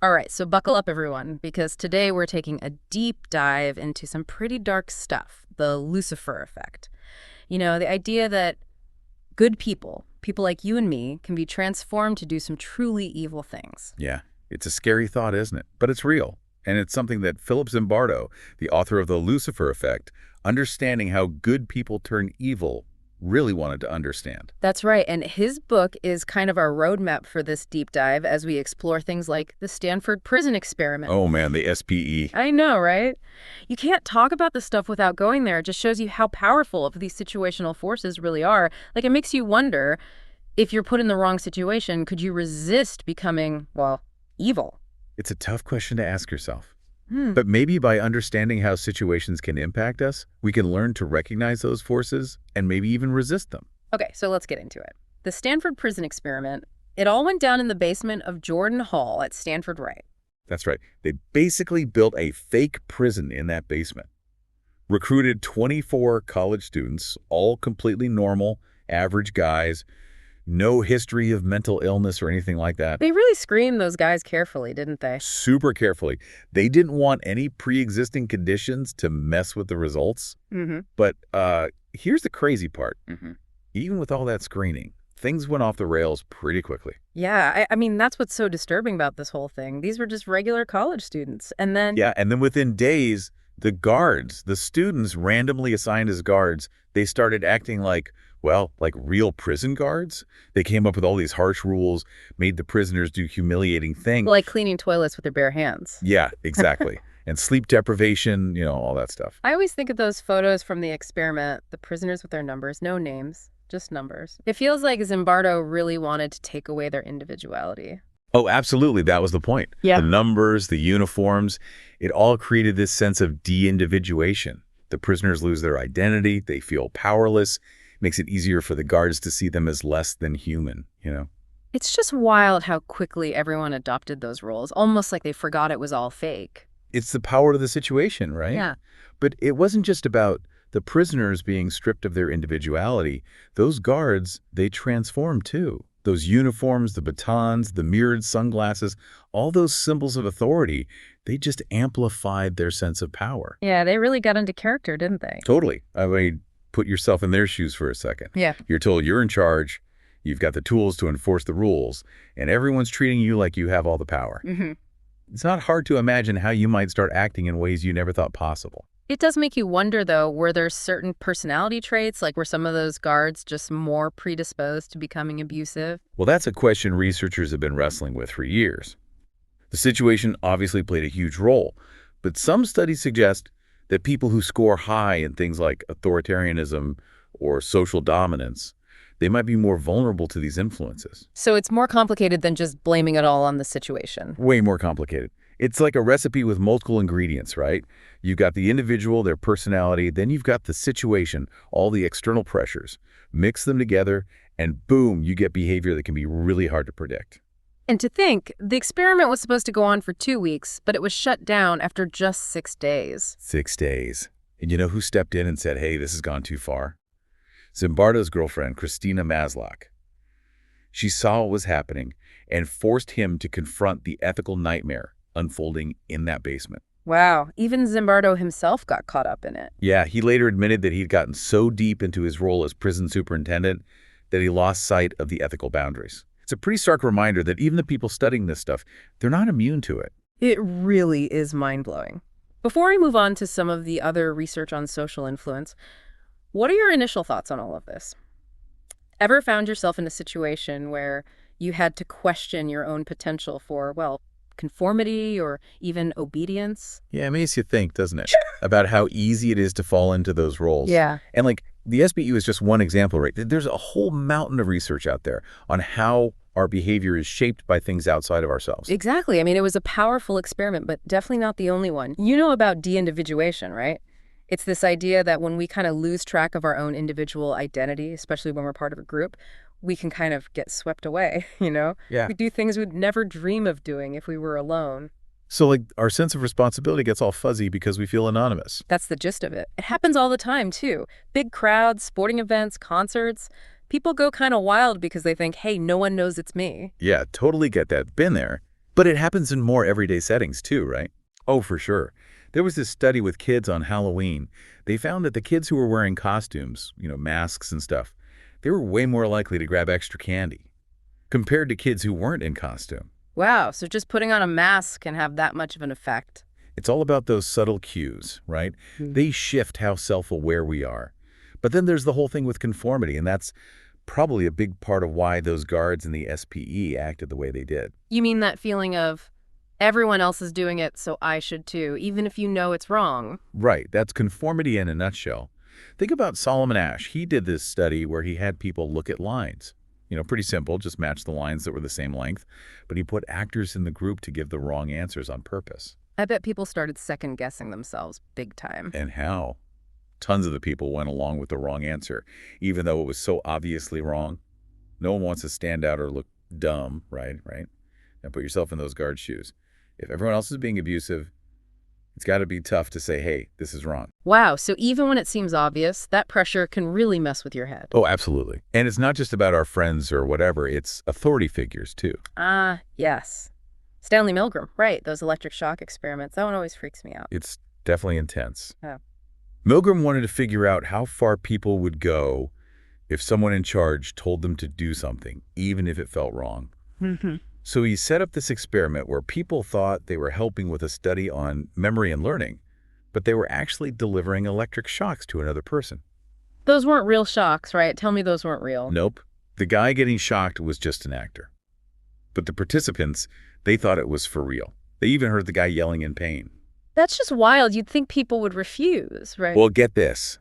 All right, so buckle up, everyone, because today we're taking a deep dive into some pretty dark stuff, the Lucifer Effect. The idea that good people, people like you and me, can be transformed to do some truly evil things. Yeah, it's a scary thought, isn't it? But it's real. And it's something that Philip Zimbardo, the author of The Lucifer Effect, understanding how good people turn evil, really wanted to understand. That's right, and his book is kind of our roadmap for this deep dive as we explore things like the Stanford Prison Experiment. Oh man, the SPE. I know, right? You can't talk about this stuff without going there. It just shows you how powerful these situational forces really are. Like, it makes you wonder, if you're put in the wrong situation, could you resist becoming, well, evil? It's a tough question to ask yourself. But maybe by understanding how situations can impact us, we can learn to recognize those forces and maybe even resist them. Okay, so let's get into it. The Stanford Prison Experiment, it all went down in the basement of Jordan Hall at Stanford, right? That's right. They basically built a fake prison in that basement. Recruited 24 college students, all completely normal, average guys, no history of mental illness or anything like that. They really screened those guys carefully, didn't they? Super carefully. They didn't want any pre-existing conditions to mess with the results. But here's the crazy part. Even with all that screening, things went off the rails pretty quickly. Yeah, I mean, that's what's so disturbing about this whole thing. These were just regular college students. And then... Yeah, and then within days, the guards, the students randomly assigned as guards, they started acting like, well, like real prison guards. They came up with all these harsh rules, made the prisoners do humiliating things. Like cleaning toilets with their bare hands. Yeah, exactly. And sleep deprivation, all that stuff. I always think of those photos from the experiment, the prisoners with their numbers, no names, just numbers. It feels like Zimbardo really wanted to take away their individuality. Oh, absolutely. That was the point. Yeah. The numbers, the uniforms, it all created this sense of de-individuation. The prisoners lose their identity. They feel powerless. Makes it easier for the guards to see them as less than human, It's just wild how quickly everyone adopted those roles, almost like they forgot it was all fake. It's the power of the situation, right? Yeah. But it wasn't just about the prisoners being stripped of their individuality. Those guards, they transformed too. Those uniforms, the batons, the mirrored sunglasses, all those symbols of authority, they just amplified their sense of power. Yeah, they really got into character, didn't they? Totally. I mean, put yourself in their shoes for a second. Yeah. You're told you're in charge, you've got the tools to enforce the rules, and everyone's treating you like you have all the power. It's not hard to imagine how you might start acting in ways you never thought possible. It does make you wonder, though, were there certain personality traits, like were some of those guards just more predisposed to becoming abusive? Well, that's a question researchers have been wrestling with for years. The situation obviously played a huge role, but some studies suggest that people who score high in things like authoritarianism or social dominance, they might be more vulnerable to these influences. So it's more complicated than just blaming it all on the situation. Way more complicated. It's like a recipe with multiple ingredients, right? You've got the individual, their personality, then you've got the situation, all the external pressures. Mix them together, and boom, you get behavior that can be really hard to predict. And to think, the experiment was supposed to go on for 2 weeks, but it was shut down after just 6 days. 6 days. And you know who stepped in and said, hey, this has gone too far? Zimbardo's girlfriend, Christina Maslach. She saw what was happening and forced him to confront the ethical nightmare unfolding in that basement. Wow, even Zimbardo himself got caught up in it. Yeah, he later admitted that he'd gotten so deep into his role as prison superintendent that he lost sight of the ethical boundaries. It's a pretty stark reminder that even the people studying this stuff, they're not immune to it. It really is mind-blowing. Before we move on to some of the other research on social influence, what are your initial thoughts on all of this? Ever found yourself in a situation where you had to question your own potential for, well, conformity or even obedience? Yeah, it makes you think, doesn't it? About how easy it is to fall into those roles. Yeah. And like the SBU is just one example, right? There's a whole mountain of research out there on how our behavior is shaped by things outside of ourselves. Exactly. I mean, it was a powerful experiment, but definitely not the only one. You know about de-individuation, right? It's this idea that when we kind of lose track of our own individual identity, especially when we're part of a group, we can kind of get swept away, Yeah. We do things we'd never dream of doing if we were alone. So like our sense of responsibility gets all fuzzy because we feel anonymous. That's the gist of it. It happens all the time, too. Big crowds, sporting events, concerts. People go kind of wild because they think, hey, no one knows it's me. Yeah, totally get that. Been there. But it happens in more everyday settings too, right? Oh, for sure. There was this study with kids on Halloween. They found that the kids who were wearing costumes, masks and stuff, they were way more likely to grab extra candy compared to kids who weren't in costume. Wow, so just putting on a mask can have that much of an effect. It's all about those subtle cues, right? They shift how self-aware we are. But then there's the whole thing with conformity, and that's probably a big part of why those guards in the SPE acted the way they did. You mean that feeling of everyone else is doing it, so I should too, even if you know it's wrong? Right, that's conformity in a nutshell. Think about Solomon Asch. He did this study where he had people look at lines. Pretty simple, just match the lines that were the same length, but he put actors in the group to give the wrong answers on purpose. I bet people started second-guessing themselves big time. And how? Tons of the people went along with the wrong answer, even though it was so obviously wrong. No one wants to stand out or look dumb, right? Now put yourself in those guard shoes. If everyone else is being abusive, it's got to be tough to say, hey, this is wrong. Wow, so even when it seems obvious, that pressure can really mess with your head. Oh, absolutely. And it's not just about our friends or whatever, it's authority figures too. Ah, yes. Stanley Milgram, right, those electric shock experiments. That one always freaks me out. It's definitely intense. Oh. Milgram wanted to figure out how far people would go if someone in charge told them to do something, even if it felt wrong. So he set up this experiment where people thought they were helping with a study on memory and learning, but they were actually delivering electric shocks to another person. Those weren't real shocks, right? Tell me those weren't real. Nope. The guy getting shocked was just an actor. But the participants, they thought it was for real. They even heard the guy yelling in pain. That's just wild. You'd think people would refuse, right? Well, get this.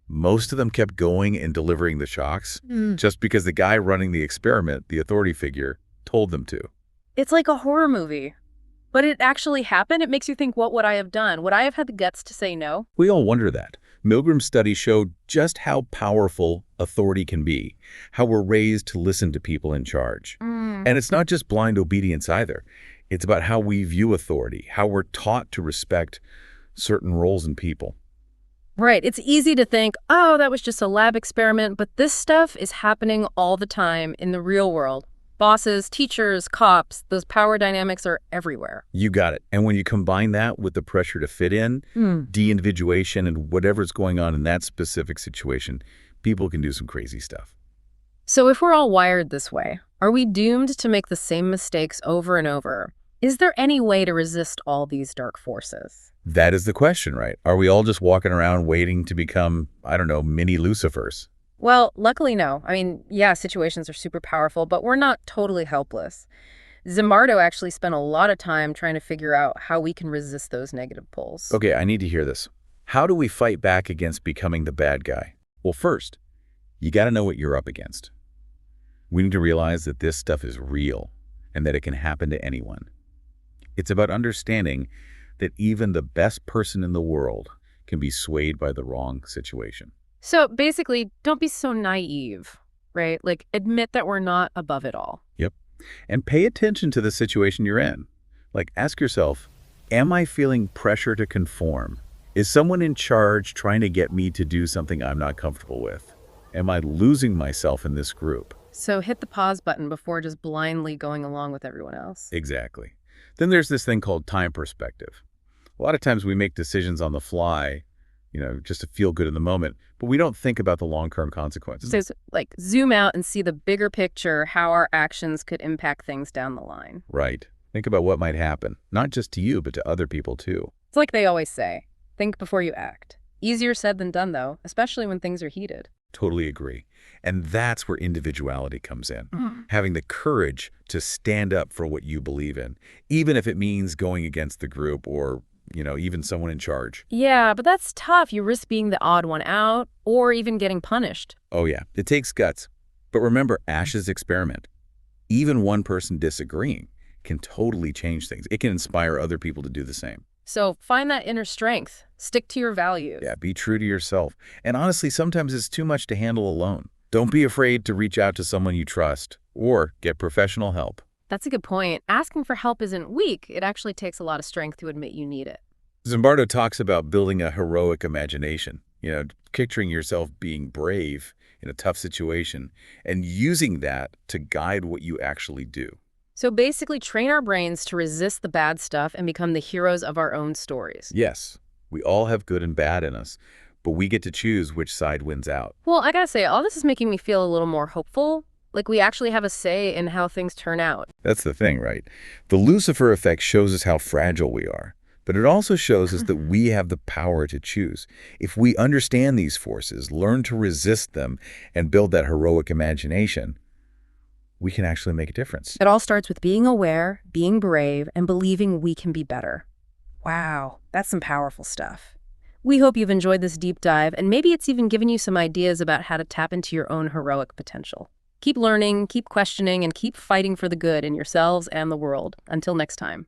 Most of them kept going and delivering the shocks just because the guy running the experiment, the authority figure, told them to. It's like a horror movie. But it actually happened? It makes you think, what would I have done? Would I have had the guts to say no? We all wonder that. Milgram's study showed just how powerful authority can be, how we're raised to listen to people in charge. And it's not just blind obedience either. It's about how we view authority, how we're taught to respect certain roles in people. Right. It's easy to think, oh, that was just a lab experiment, but this stuff is happening all the time in the real world. Bosses, teachers, cops, those power dynamics are everywhere. You got it. And when you combine that with the pressure to fit in, de-individuation, and whatever's going on in that specific situation, people can do some crazy stuff. So if we're all wired this way, are we doomed to make the same mistakes over and over? Is there any way to resist all these dark forces? That is the question, right? Are we all just walking around waiting to become, I don't know, mini Lucifers? Well, luckily, no. I mean, yeah, situations are super powerful, but we're not totally helpless. Zimbardo actually spent a lot of time trying to figure out how we can resist those negative pulls. Okay, I need to hear this. How do we fight back against becoming the bad guy? Well, first, you got to know what you're up against. We need to realize that this stuff is real and that it can happen to anyone. It's about understanding that even the best person in the world can be swayed by the wrong situation. So basically, don't be so naive, right? Like, admit that we're not above it all. Yep. And pay attention to the situation you're in. Like, ask yourself, am I feeling pressure to conform? Is someone in charge trying to get me to do something I'm not comfortable with? Am I losing myself in this group? So hit the pause button before just blindly going along with everyone else. Exactly. Then there's this thing called time perspective. A lot of times we make decisions on the fly, just to feel good in the moment, but we don't think about the long-term consequences. So like zoom out and see the bigger picture, how our actions could impact things down the line. Right. Think about what might happen, not just to you, but to other people too. It's like they always say, think before you act. Easier said than done, though, especially when things are heated. Totally agree. And that's where individuality comes in. Having the courage to stand up for what you believe in, even if it means going against the group or even someone in charge. Yeah, but that's tough. You risk being the odd one out or even getting punished. Oh yeah, it takes guts. But remember Asch's experiment. Even one person disagreeing can totally change things. It can inspire other people to do the same. So find that inner strength. Stick to your values. Yeah, be true to yourself. And honestly, sometimes it's too much to handle alone. Don't be afraid to reach out to someone you trust or get professional help. That's a good point. Asking for help isn't weak. It actually takes a lot of strength to admit you need it. Zimbardo talks about building a heroic imagination, picturing yourself being brave in a tough situation and using that to guide what you actually do. So basically, train our brains to resist the bad stuff and become the heroes of our own stories. Yes, we all have good and bad in us, but we get to choose which side wins out. Well, I gotta say, all this is making me feel a little more hopeful. Like we actually have a say in how things turn out. That's the thing, right? The Lucifer Effect shows us how fragile we are, but it also shows us that we have the power to choose. If we understand these forces, learn to resist them, and build that heroic imagination, we can actually make a difference. It all starts with being aware, being brave, and believing we can be better. Wow, that's some powerful stuff. We hope you've enjoyed this deep dive, and maybe it's even given you some ideas about how to tap into your own heroic potential. Keep learning, keep questioning, and keep fighting for the good in yourselves and the world. Until next time.